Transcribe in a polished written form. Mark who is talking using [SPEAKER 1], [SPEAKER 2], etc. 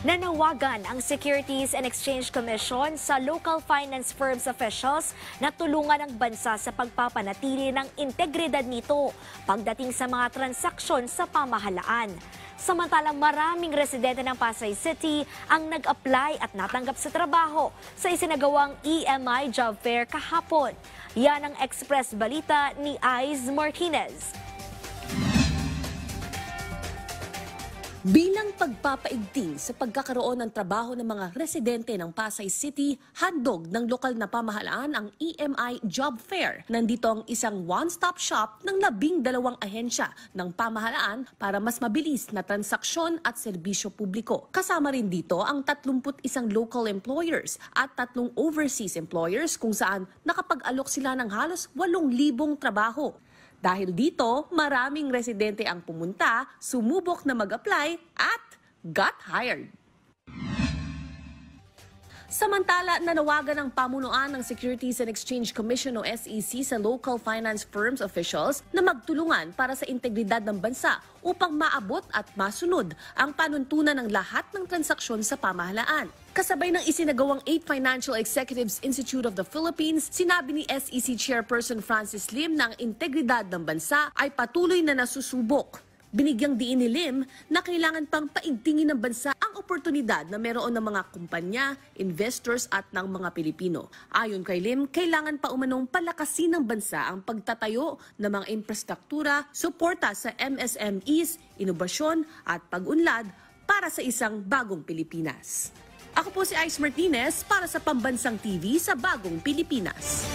[SPEAKER 1] Nanawagan ang Securities and Exchange Commission sa local finance firms officials na tulungan ang bansa sa pagpapanatili ng integridad nito pagdating sa mga transaksyon sa pamahalaan. Samantalang maraming residente ng Pasay City ang nag-apply at natanggap sa trabaho sa isinagawang EMI Job Fair kahapon. Yan ang Express Balita ni Aiz Martinez.
[SPEAKER 2] Bilang pagpapaigting sa pagkakaroon ng trabaho ng mga residente ng Pasay City, handog ng lokal na pamahalaan ang EMI Job Fair. Nandito ang isang one-stop shop ng 12 ahensya ng pamahalaan para mas mabilis na transaksyon at serbisyo publiko. Kasama rin dito ang 31 local employers at 3 overseas employers kung saan nakapag-alok sila ng halos 8,000 trabaho. Dahil dito, maraming residente ang pumunta, sumubok na mag-apply at got hired. Samantala, nanawagan ang pamunuan ng Securities and Exchange Commission o SEC sa local finance firms officials na magtulungan para sa integridad ng bansa upang maabot at masunod ang panuntunan ng lahat ng transaksyon sa pamahalaan. Kasabay ng isinagawang 8 Financial Executives Institute of the Philippines, sinabi ni SEC Chairperson Francis Lim na ang integridad ng bansa ay patuloy na nasusubok. Binigyang diin ni Lim na kailangan pang paigtingin ng bansa ang oportunidad na meron ng mga kumpanya, investors at ng mga Pilipino. Ayon kay Lim, kailangan pa umanong palakasin ng bansa ang pagtatayo ng mga infrastruktura, suporta sa MSMEs, inobasyon at pag-unlad para sa isang bagong Pilipinas. Ako po si Aiz Martinez para sa Pambansang TV sa Bagong Pilipinas.